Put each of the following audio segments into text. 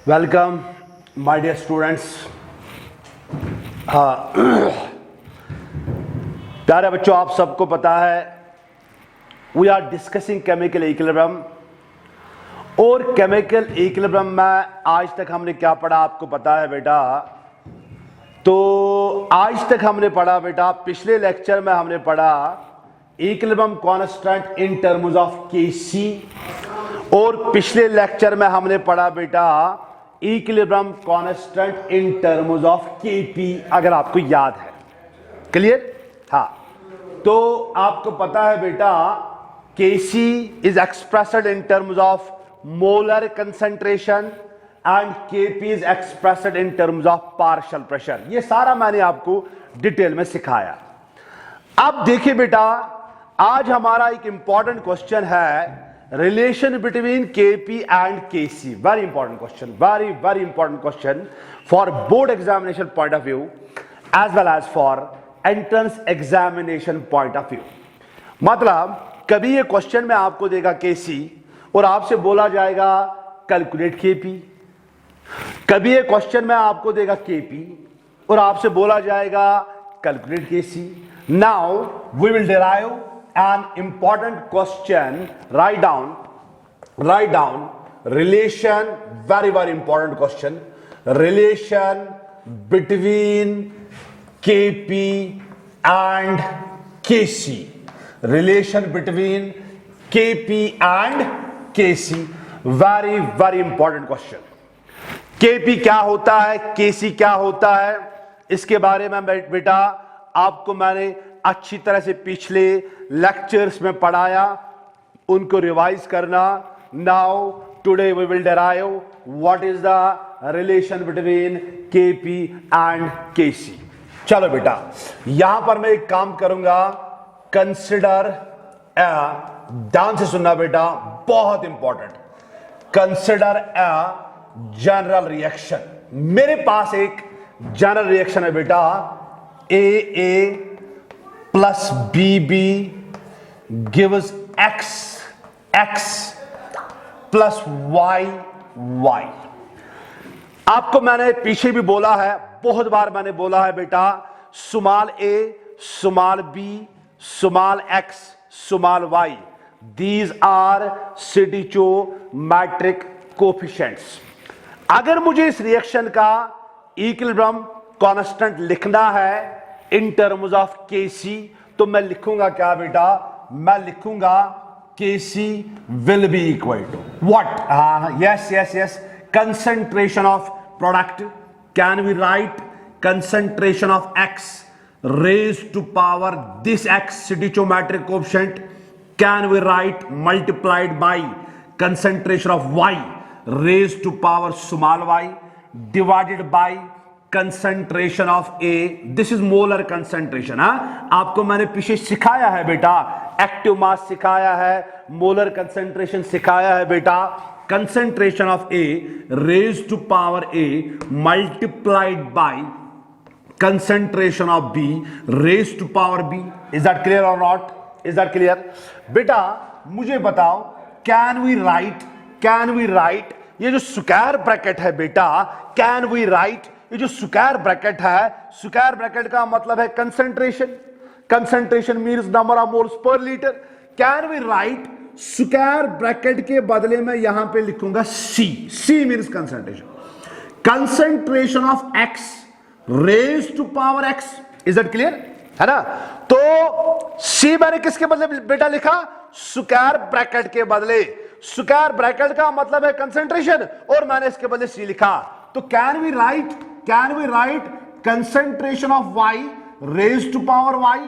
Welcome my dear students. प्यारे बच्चों, आप सबको पता है we are discussing chemical equilibrium. और केमिकल इक्विलिब्रियम में आज तक हमने क्या पढ़ा आपको पता है बेटा। तो आज तक हमने पढ़ा बेटा, पिछले लेक्चर में हमने पढ़ा equilibrium constant in terms of KC, और पिछले लेक्चर में हमने पढ़ा बेटा equilibrium constant in terms of KP, अगर आपको याद है। क्लियर? हाँ, तो आपको पता है बेटा KC is expressed in terms of molar concentration and KP is expressed in terms of partial pressure. ये सारा मैंने आपको डिटेल में सिखाया। अब देखिए बेटा, आज हमारा एक इंपॉर्टेंट क्वेश्चन है relation between KP and Kc. Very important question, very very important question for board examination point of view as well as for entrance examination point of view. मतलब कभी ये क्वेश्चन में आपको देगा केसी और आपसे बोला जाएगा कैलकुलेट केपी, कभी ये क्वेश्चन में आपको देगा केपी और आपसे बोला जाएगा calculate Kc. Now we will derive an important question. Write down relation, very important question, relation between kp and kc, relation between kp and kc, very important question। kp क्या होता है, kc क्या होता है, इसके बारे में बेटा आपको मैंने अच्छी तरह से पिछले लेक्चर्स में पढ़ाया, उनको रिवाइज करना। Now today we will derive what is the relation between KP and KC. चलो बेटा, यहां पर मैं एक काम करूंगा, कंसिडर ध्यान से सुनना बेटा, बहुत इंपॉर्टेंट। Consider general reaction. मेरे पास एक जनरल रिएक्शन है बेटा, A plus B B gives X plus Y. आपको मैंने पीछे भी बोला है, बहुत बार मैंने बोला है बेटा, small A, small B, small X, small Y, these are stoichiometric coefficients. अगर मुझे इस रिएक्शन का इक्विलिब्रियम कांस्टेंट लिखना है इन टर्म्स ऑफ केसी, तो मैं लिखूंगा क्या बेटा, मैं लिखूंगा KC will be equal to what, yes concentration of product, can we write concentration of x raise to power this X stoichiometric coefficient, can we write multiplied by concentration of Y raise to power small Y divided by concentration of A, this is molar concentration. आपको मैंने पीछे सिखाया है बेटा, active mass सिखाया है, molar concentration सिखाया है बेटा। Concentration of A raise to power A multiplied by concentration of B raise to power B. Is that clear और नॉट? Is that clear? बेटा मुझे बताओ, कैन वी राइट ये जो स्क्वायर ब्रैकेट है बेटा, कैन वी राइट ये जो स्क्वायर ब्रैकेट है, स्क्वायर ब्रैकेट का मतलब है concentration means number of moles per litre. Can we write square bracket के बदले में यहां पे लिखूंगा C means concentration of x raise to power x. Is that clear? है ना? तो सी मैंने किसके बदले बेटा लिखा, स्क्वायर ब्रैकेट के बदले। स्क्वायर ब्रैकेट का मतलब है कंसंट्रेशन और मैंने इसके बदले सी लिखा। तो can we write concentration of Y raise to power Y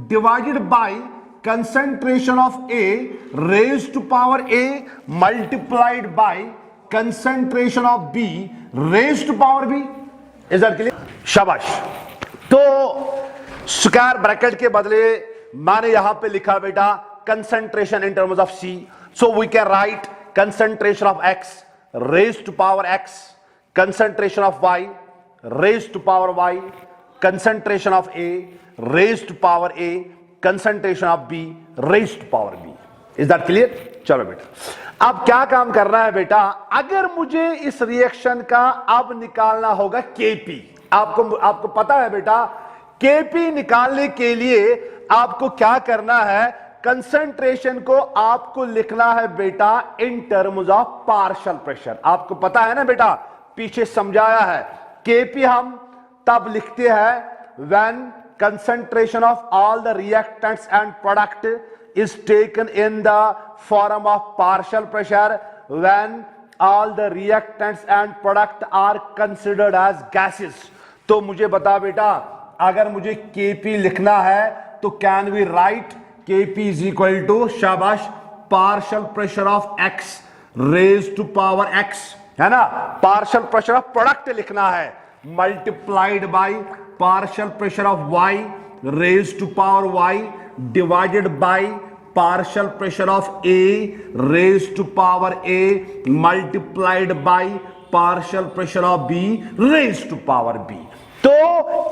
divided by concentration of A raise to power A multiplied by concentration of B raise to power B. Is that clear? शाबाश। तो square bracket के बदले मैंने यहां पे लिखा बेटा concentration in terms of C, so we can write concentration of x raise to power x, concentration of y raised to power y, concentration of a raised to power a, concentration of b raised to power b. Is that clear? चलो बेटा, अब क्या काम करना है बेटा, अगर मुझे इस रिएक्शन का अब निकालना होगा केपी, आपको पता है बेटा, केपी निकालने के लिए आपको क्या करना है, कंसंट्रेशन को आपको लिखना है बेटा इन टर्म्स ऑफ पार्शियल प्रेशर। आपको पता है ना बेटा, पीछे समझाया है, केपी हम तब लिखते हैं when concentration of all the reactants and product is taken in the form of partial pressure when all the reactants and product are considered as gases। तो मुझे बता बेटा, अगर मुझे Kp लिखना है तो can we write Kp is equal to, शाबाश, partial pressure of x raised to power x, है ना, partial pressure of product लिखना है multiplied by partial pressure of y raised to power y divided by partial pressure of a raised to power a multiplied by partial pressure of b raised to power b। तो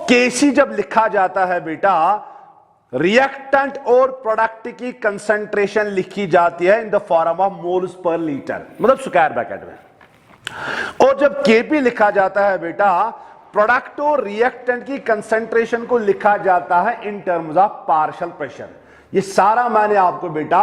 Kc जब लिखा जाता है बेटा, reactant और product की concentration लिखी जाती है in the form of moles per litre, मतलब स्क्वायर ब्रैकेट में। और जब Kp लिखा जाता है बेटा, प्रोडक्ट और रिएक्टेंट की कंसंट्रेशन को लिखा जाता है इन टर्म्स ऑफ पार्शियल प्रेशर। ये सारा मैंने आपको बेटा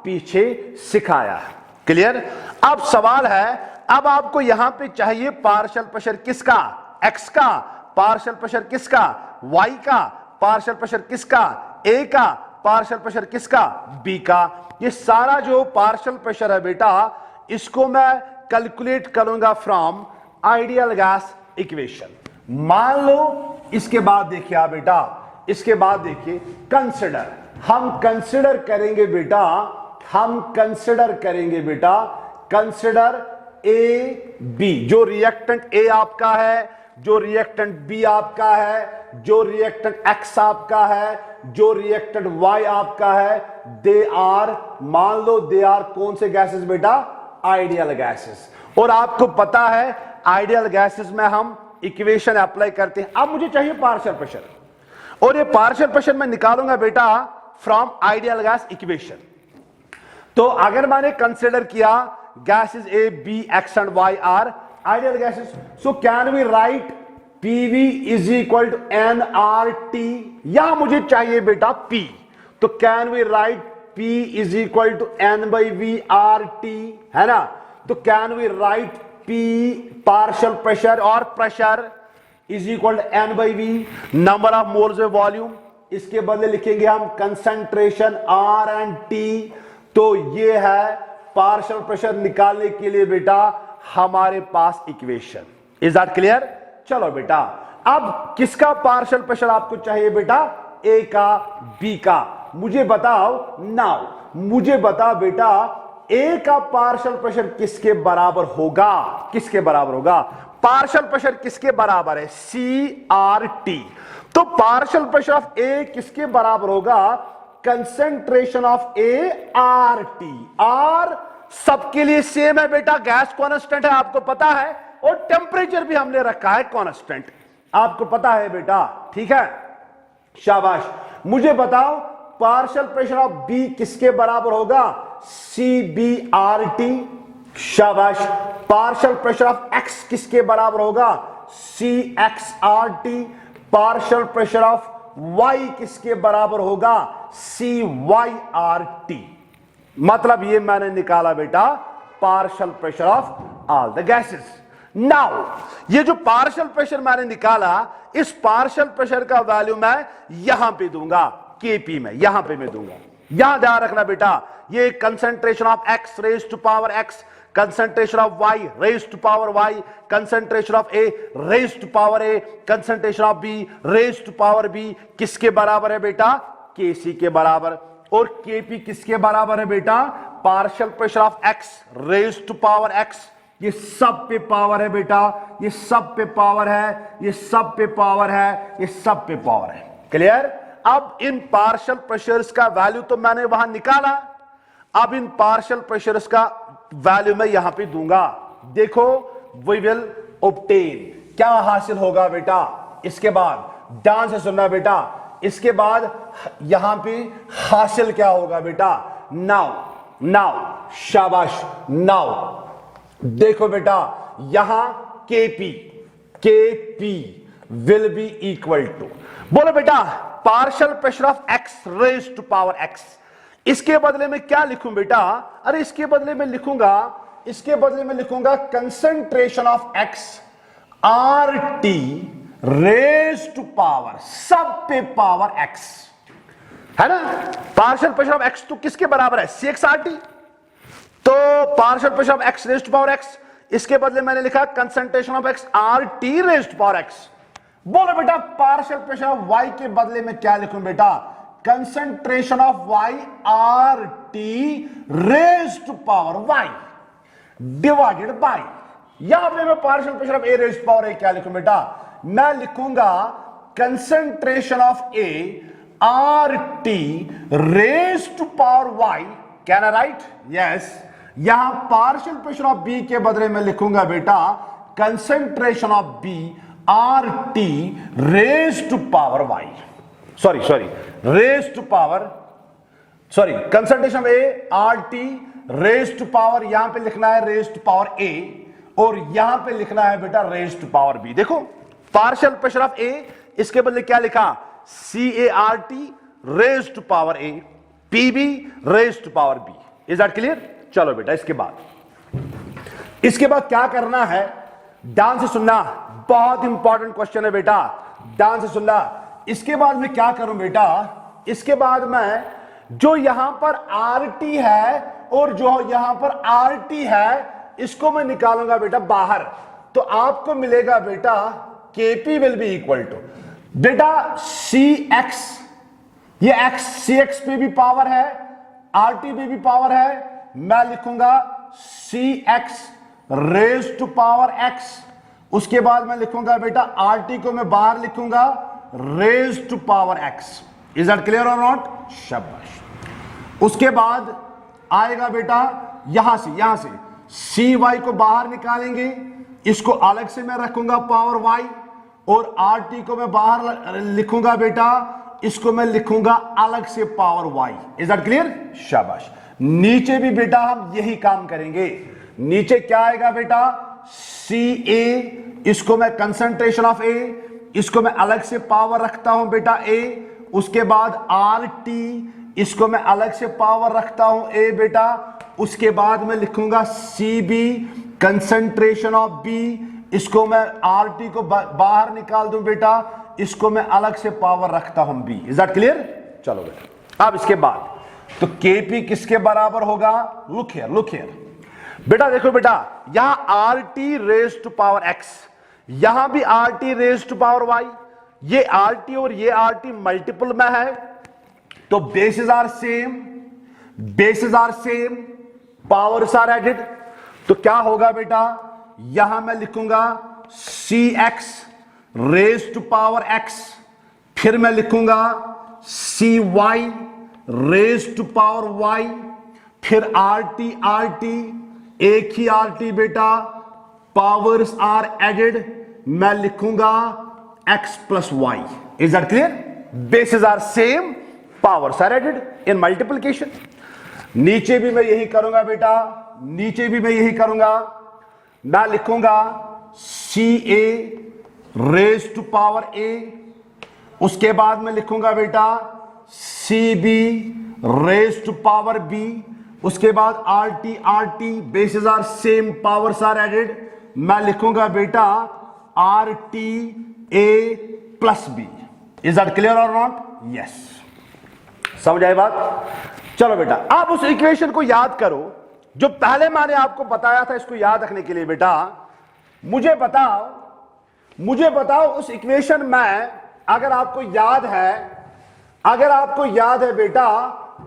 पीछे सिखाया है, क्लियर। अब सवाल है, अब आपको यहां पे चाहिए पार्शियल प्रेशर किसका, एक्स का, पार्शियल प्रेशर किसका, वाई का, पार्शियल प्रेशर किसका, ए का, पार्शियल प्रेशर किसका, बी का। ये सारा जो पार्शियल प्रेशर है बेटा, इसको मैं कैलकुलेट करूंगा फ्रॉम आइडियल गैस इक्वेशन। मान लो इसके बाद देखिए आप बेटा, इसके बाद देखिए कंसिडर, हम कंसिडर करेंगे बेटा, हम कंसिडर करेंगे बेटा, कंसिडर ए बी, जो रिएक्टेंट ए आपका है, जो रिएक्टेंट बी आपका है, जो रिएक्टेंट एक्स आपका है, जो रिएक्टेंट वाई आपका है, दे आर, मान लो दे आर कौन से गैसेस बेटा, आइडियल गैसेस। और आपको पता है आइडियल गैसेस में हम इक्वेशन अप्लाई करते हैं। अब मुझे चाहिए पार्शियल प्रेशर, और ये पार्शियल प्रेशर मैं निकालूंगा बेटा फ्रॉम आइडियल गैस इक्वेशन। तो अगर मैंने कंसिडर किया gases A B X and Y are ideal gases, so can we write PV is equal to n R T, या मुझे चाहिए बेटा पी, तो can we write P is equal to n by V R T, है ना। तो can we write P partial pressure और pressure is equal to n by V, number of moles में वॉल्यूम, इसके बदले लिखेंगे हम कंसंट्रेशन R एंड T। तो ये है पार्शियल प्रेशर निकालने के लिए बेटा हमारे पास इक्वेशन। Is that clear? चलो बेटा, अब किसका पार्शियल प्रेशर आपको चाहिए बेटा, A का, B का। मुझे बताओ नाउ, मुझे बता बेटा ए का पार्शियल प्रेशर किसके बराबर होगा, किसके बराबर होगा, पार्शियल प्रेशर किसके बराबर है, सी आर टी। तो पार्शियल प्रेशर ऑफ ए किसके बराबर होगा, concentration of A R T. R सबके लिए सेम है बेटा, गैस कांस्टेंट है आपको पता है, और टेम्परेचर भी हमने रखा है कांस्टेंट, आपको पता है बेटा, ठीक है, शाबाश। मुझे बताओ पार्शियल प्रेशर ऑफ बी किसके बराबर होगा, सी बी आर टी, शाबाश। पार्शियल प्रेशर ऑफ एक्स किसके बराबर होगा, C x R T. Partial pressure of Y किसके बराबर होगा, सी वाई आर टी। मतलब ये मैंने निकाला बेटा partial pressure of all the gases. Now ये जो पार्शियल प्रेशर मैंने निकाला, इस पार्शियल प्रेशर का वैल्यू मैं यहां पे दूंगा, केपी में, यहां पे मैं दूंगा। यहां ध्यान रखना बेटा, ये concentration of x raise to power x, concentration of Y raise to power Y, concentration of A raise to power A, concentration of B raise to power B, किसके बराबर है बेटा, केसी के बराबर। और केपी किसके बराबर है बेटा, partial pressure of x raise to power x. ये सब पे पावर है बेटा, ये सब पे पावर है, ये सब पे पावर है, ये सब पे पावर है, क्लियर। अब इन पार्शियल प्रेशर्स का वैल्यू तो मैंने वहां निकाला, अब इन पार्शियल प्रेशर्स का वैल्यू मैं यहां पे दूंगा। देखो वी विल ऑब्टेन, क्या हासिल होगा बेटा, इसके बाद ध्यान से सुनना बेटा, इसके बाद यहां पे हासिल क्या होगा बेटा। नाउ नाउ शाबाश, नाउ देखो बेटा यहां Kp will be equal to, बोलो बेटा partial pressure of x raise to power x. इसके बदले में क्या लिखूं बेटा, अरे इसके बदले में लिखूंगा concentration of x R T raise to power, सब पे पावर एक्स है ना। पार्शियल प्रेशर ऑफ एक्स तो किसके बराबर है, सी एक्स आर टी, तो partial pressure of x raise to power x, इसके बदले मैंने लिखा concentration of x R T raise to power x. बोलो बेटा पार्शियल प्रेशर ऑफ वाई के बदले में क्या लिखूं बेटा, concentration of Y R T raise to power Y divided by, यहां पे मैं partial pressure of A raise to power A क्या लिखूं बेटा, मैं लिखूंगा concentration of A R T raise to power Y, can I write, yes. यहां partial pressure of B के बदले में लिखूंगा बेटा concentration of B R T raise to power Y, concentration of A R T raise to power, यहां पे लिखना है रेज टू पावर ए और यहां पे लिखना है बेटा रेज टू पावर बी। देखो पार्शियल प्रेशर ऑफ ए, इसके बदले क्या लिखा, C A R T raise to power A, P B raise to power B. Is that clear? चलो बेटा इसके बाद क्या करना है, ध्यान से सुनना, बहुत इंपॉर्टेंट क्वेश्चन है बेटा, ध्यान से सुनना। इसके बाद मैं क्या करूं बेटा, इसके बाद मैं जो यहां पर आर टी है और जो यहां पर आर टी है इसको मैं निकालूंगा बेटा बाहर, तो आपको मिलेगा बेटा Kp will be equal to बेटा सी एक्स, ये एक्स सी एक्स पे भी पावर है, आर टी पे भी पावर है, मैं लिखूंगा C X raise to power X, उसके बाद मैं लिखूंगा बेटा आर टी को मैं बाहर लिखूंगा raise to power x. Is that clear और नॉट? शाबाश। उसके बाद आएगा बेटा यहां से सी वाई को बाहर निकालेंगे, इसको अलग से मैं रखूंगा पावर वाई, और आर टी को मैं बाहर लिखूंगा बेटा, इसको मैं लिखूंगा अलग से power y. Is that clear? शाबाश। नीचे भी बेटा हम यही काम करेंगे, नीचे क्या आएगा बेटा सी ए, इसको मैं कंसंट्रेशन ऑफ ए, इसको मैं अलग से पावर रखता हूं बेटा ए, उसके बाद आर टी, इसको मैं अलग से पावर रखता हूं ए बेटा, उसके बाद मैं लिखूंगा C B concentration of B, इसको मैं आर टी को बाहर निकाल दूं बेटा, इसको मैं अलग से पावर रखता हूं बी। Is that clear? चलो बेटा अब इसके बाद तो केपी किसके बराबर होगा, लुक हियर बेटा, देखो बेटा यहां R T raise to power X, यहां भी R T raise to power Y, ये आर टी और ये आर टी मल्टीपल में है, तो basis are same, powers are added, तो क्या होगा बेटा, यहां मैं लिखूंगा C X raise to power X, फिर मैं लिखूंगा C Y raise to power Y, फिर आर टी एक ही आर टी बेटा, पावर्स आर एडेड, मैं लिखूंगा x plus y. Is that clear? Bases are same, powers are added in multiplication. नीचे भी मैं यही करूंगा बेटा, मैं लिखूंगा C A raise to power A, उसके बाद मैं लिखूंगा बेटा C B raise to power B, उसके बाद R T bases are same, powers are added, मैं लिखूंगा बेटा R T A plus B. Is that clear और नॉट? यस। समझ आई बात? चलो बेटा आप उस इक्वेशन को याद करो जो पहले मैंने आपको बताया था, इसको याद रखने के लिए बेटा मुझे बताओ उस इक्वेशन में, अगर आपको याद है बेटा,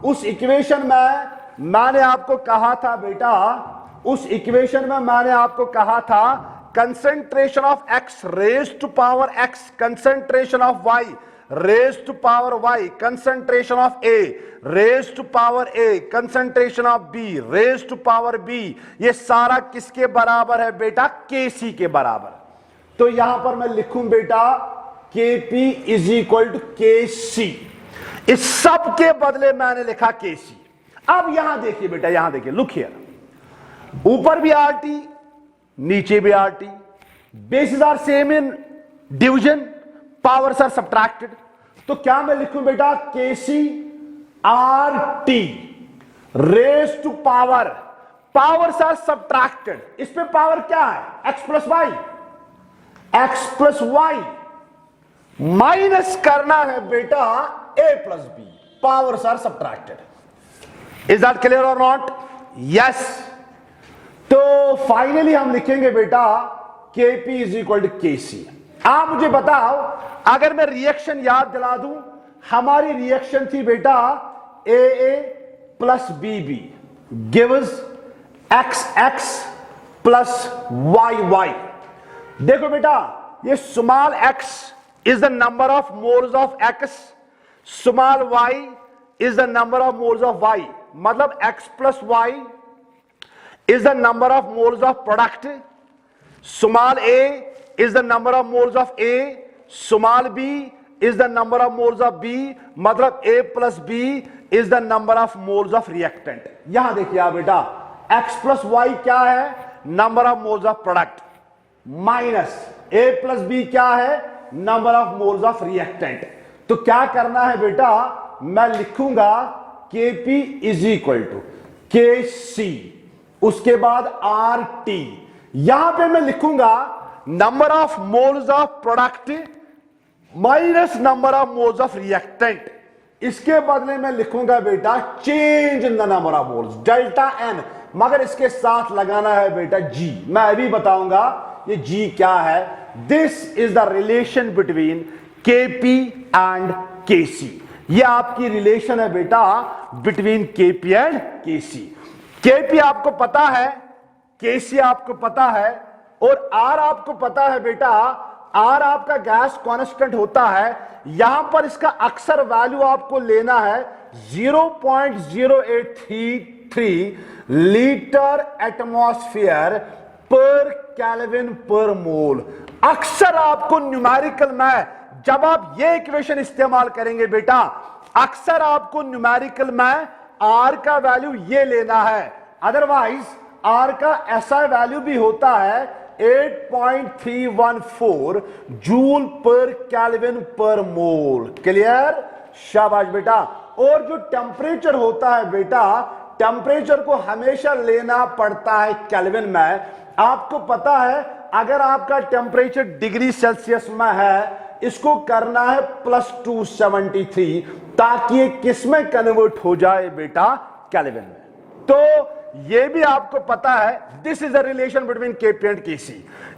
उस इक्वेशन में मैंने आपको कहा था बेटा, concentration of x raise to power x, concentration of Y raise to power Y, concentration of A raise to power A, concentration of B raise to power B, ये सारा किसके बराबर है बेटा, केसी के बराबर। तो यहां पर मैं लिखूं बेटा केपी इज इक्वल टू केसी, इस सब के बदले मैंने लिखा केसी। अब यहां देखिए बेटा, यहां देखिए, लुक हियर, ऊपर भी आरटी नीचे भी RT, basis are same in division, powers are subtracted. तो क्या मैं लिखूं बेटा, KC R T raise to power, powers are subtracted, इस पे पावर क्या है, X plus Y, X plus Y minus करना है बेटा A plus B, powers are subtracted. Is that clear और नॉट? यस। तो फाइनली हम लिखेंगे बेटा Kp is equal to Kc। आप मुझे बताओ, अगर मैं रिएक्शन याद दिला दूं, हमारी रिएक्शन थी बेटा AA plus BB gives XX plus YY। देखो बेटा, ये small x is the number of moles of X, small y is the number of moles of Y, मतलब X plus Y is the number of moles of product, small a is the number of moles of A, small b is the number of moles of B, मतलब A plus B is the number of moles of reactant। यहां देखिए आप बेटा, X plus Y क्या है, number of moles of product, minus A plus B क्या है, number of moles of reactant. तो क्या करना है बेटा, मैं लिखूंगा Kp is equal to Kc, उसके बाद RT, यहां पे मैं लिखूंगा number of moles of product minus number of moles of reactant. इसके बदले में लिखूंगा बेटा change in the number of moles, delta n, मगर इसके साथ लगाना है बेटा G। मैं अभी बताऊंगा ये G क्या है। This is the relation between Kp and Kc। ये आपकी रिलेशन है बेटा between Kp and Kc। Kp आपको पता है, Kc आपको पता है, और R आपको पता है बेटा, R आपका गैस कांस्टेंट होता है। यहां पर इसका अक्सर वैल्यू आपको लेना है 0.0833 लीटर एटमॉस्फेयर पर केल्विन पर मोल। अक्सर आपको न्यूमेरिकल में, जब आप ये इक्वेशन इस्तेमाल करेंगे बेटा, अक्सर आपको न्यूमेरिकल में R का वैल्यू ये लेना है, अदरवाइज R का ऐसा वैल्यू भी होता है 8.314 जूल पर केल्विन पर मोल। क्लियर? शाबाश बेटा। और जो टेम्परेचर होता है बेटा, टेम्परेचर को हमेशा लेना पड़ता है केल्विन में। आपको पता है, अगर आपका टेम्परेचर डिग्री सेल्सियस में है, इसको करना है +273, ताकि ये किस में कन्वर्ट हो जाए बेटा, केल्विन में। तो ये भी आपको पता है, this is a relation between Kp and Kc।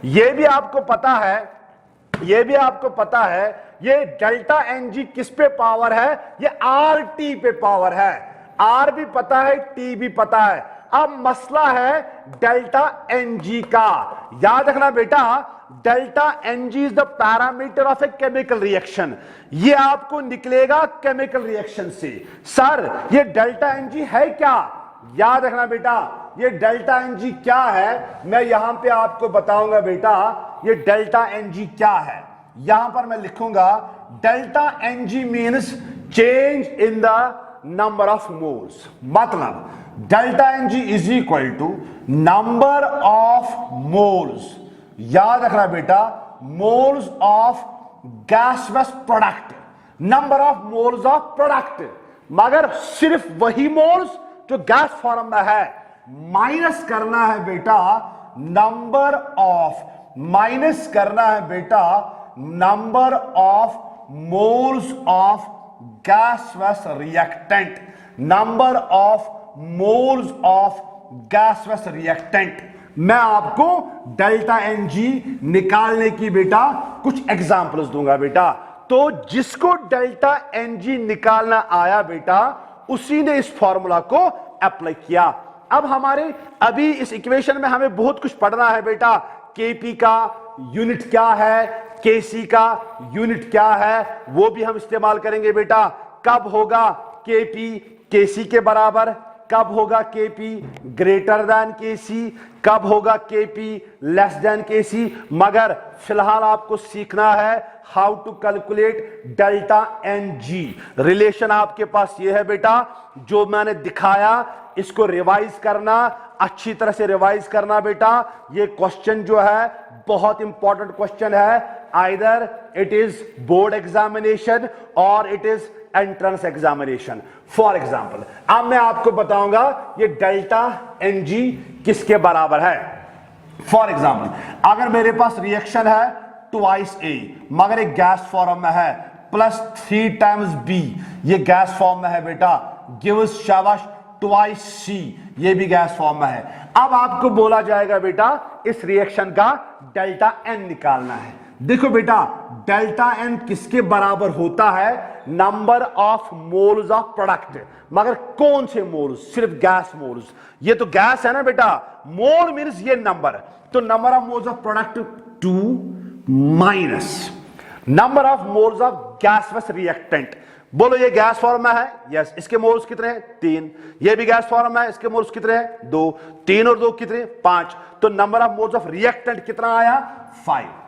ये भी आपको पता है, ये भी आपको पता है, ये डेल्टा Ng किस पे पावर है, ये RT पे पावर है। R भी पता है, T भी पता है। अब मसला है डेल्टा Ng का। याद रखना बेटा, delta Ng is the parameter of a chemical reaction. ये आपको निकलेगा केमिकल रिएक्शन से। सर ये डेल्टा Ng है क्या? याद रखना बेटा, ये डेल्टा Ng क्या है, मैं यहां पे आपको बताऊंगा बेटा, ये डेल्टा Ng क्या है। यहां पर मैं लिखूंगा delta Ng means change in the number of moles, मतलब delta Ng is equal to number of moles. याद रखना बेटा, moles of gaseous product, number of moles of product, मगर सिर्फ वही मोल्स जो गैस फॉर्म में है, माइनस करना है बेटा नंबर ऑफ, माइनस करना है बेटा number of moles of gaseous reactant, number of moles of gaseous reactant. मैं आपको डेल्टा Ng निकालने की बेटा कुछ एग्जांपल्स दूंगा बेटा। तो जिसको डेल्टा Ng निकालना आया बेटा, उसी ने इस फॉर्मूला को अप्लाई किया। अब हमारे अभी इस इक्वेशन में हमें बहुत कुछ पढ़ना है बेटा। Kp का यूनिट क्या है, Kc का यूनिट क्या है, वो भी हम इस्तेमाल करेंगे बेटा। कब होगा Kp Kc के बराबर, कब होगा Kp ग्रेटर देन Kc, कब होगा Kp लेस देन Kc। मगर फिलहाल आपको सीखना है how to calculate delta n g. Relation आपके पास ये है बेटा, जो मैंने दिखाया इसको रिवाइज करना, अच्छी तरह से रिवाइज करना बेटा। ये क्वेश्चन जो है बहुत इंपॉर्टेंट क्वेश्चन है, either it is board examination और it is entrance examination. For example अब मैं आपको बताऊंगा ये डेल्टा एन जी किसके बराबर है। फॉर एग्जाम्पल अगर मेरे पास रिएक्शन है ट्वाइस ए मगर एक गैस फॉर्म में है, प्लस 3 टाइम्स बी ये गैस फॉर्म में है बेटा, गिव्स शाबाश ट्वाइस सी ये भी गैस फॉर्म में है। अब आपको बोला जाएगा बेटा इस रिएक्शन का डेल्टा एन निकालना है। देखो बेटा डेल्टा एन किसके बराबर होता है, number of moles of product. मगर कौन से मोल्स, सिर्फ गैस मोल्स। ये तो गैस है ना बेटा, मोल मींस ये नंबर, तो number of moles of product 2 minus number of moles of gaseous reactant. बोलो ये गैस फॉर्म में है, यस, इसके मोल्स कितने हैं 3। ये भी गैस फॉर्म में है, इसके मोल्स कितने हैं 2। 3 और 2 कितने 5, तो number of moles of reactant कितना आया 5।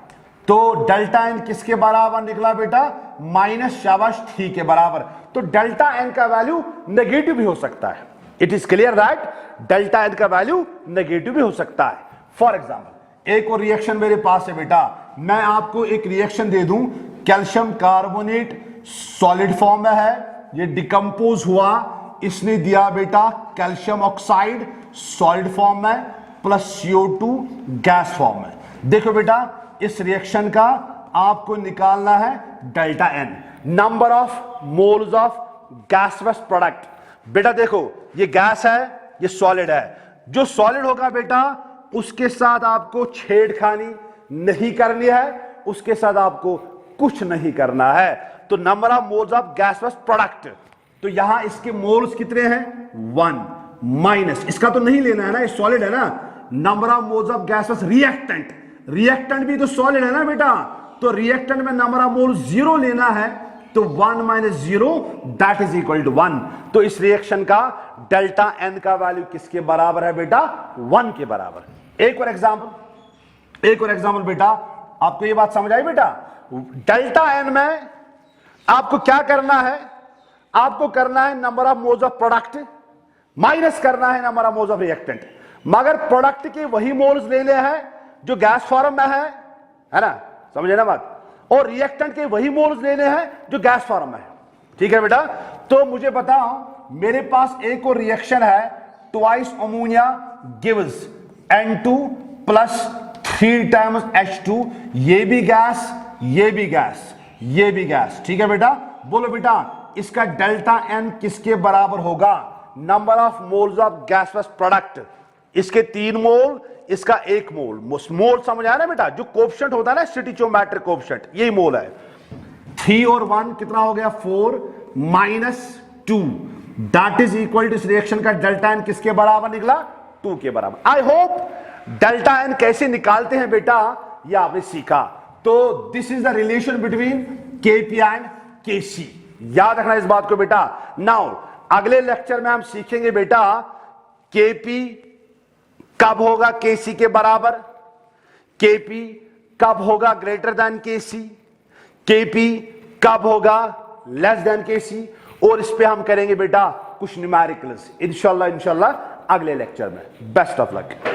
तो डेल्टा एन किसके बराबर निकला बेटा, माइनस शाबाश 3 के बराबर। तो डेल्टा एन का वैल्यू नेगेटिव भी हो सकता है। It is clear that delta n का वैल्यू नेगेटिव भी हो सकता है। फॉर एग्जाम्पल एक और रिएक्शन मेरे पास है बेटा, मैं आपको एक रिएक्शन दे दूं, कैल्शियम कार्बोनेट सॉलिड फॉर्म में है, ये डिकम्पोज हुआ, इसने दिया बेटा कैल्शियम ऑक्साइड सॉलिड फॉर्म में प्लस CO2 गैस फॉर्म में। देखो बेटा इस रिएक्शन का आपको निकालना है delta N, number of moles of gaseous product. बेटा देखो ये गैस है, ये सॉलिड है, जो सॉलिड होगा बेटा उसके साथ आपको छेड़खानी नहीं करनी है, उसके साथ आपको कुछ नहीं करना है। तो number of moles of gaseous product, तो यहां इसके मोल्स कितने हैं 1 माइनस, इसका तो नहीं लेना है ना, ये सॉलिड है ना। Number of moles of gaseous reactant, reactant भी तो सॉलिड है ना बेटा, तो रिएक्टेंट में नंबर ऑफ मोल्स 0 लेना है, तो 1 minus 0 that is equal to 1। तो इस रिएक्शन का डेल्टा एन का वैल्यू किसके बराबर है बेटा 1 के बराबर। एक और एग्जांपल बेटा, आपको ये बात समझ आई बेटा। डेल्टा एन में आपको क्या करना है, आपको करना है number of moles of product minus करना है number of moles of reactant. मगर प्रोडक्ट के वही मोल्स लेने हैं जो गैस फॉर्म में है ना, समझे ना बात, और रिएक्टेंट के वही मोल्स लेने हैं जो गैस फॉर्म में है। ठीक है बेटा, तो मुझे बताओ मेरे पास एक और रिएक्शन है, twice ammonia gives N2 plus 3 times H2, ये भी गैस, ये भी गैस, ये भी गैस। ठीक है बेटा, बोलो बेटा इसका डेल्टा एन किसके बराबर होगा, number of moles of gaseous product. इसके 3 मोल, इसका 1 मोल। मोल समझ आया ना बेटा, जो कोएफिशिएंट होता है ना स्टोइचियोमेट्रिक कोएफिशिएंट, यही मोल है। 3 और 1 कितना हो गया 4 minus 2 that is equal to इस रिएक्शन का डेल्टा एन किसके बराबर निकला 2 के बराबर। आई होप डेल्टा एन कैसे निकालते हैं बेटा ये आपने सीखा। तो this is the relation between Kp and Kc, याद रखना इस बात को बेटा। नाउ अगले लेक्चर में हम सीखेंगे बेटा Kp कब होगा Kc के बराबर, Kp कब होगा ग्रेटर देन Kc, Kp कब होगा लेस देन Kc, और इस पे हम करेंगे बेटा कुछ न्यूमेरिकल्स इंशाल्लाह अगले लेक्चर में। Best of luck.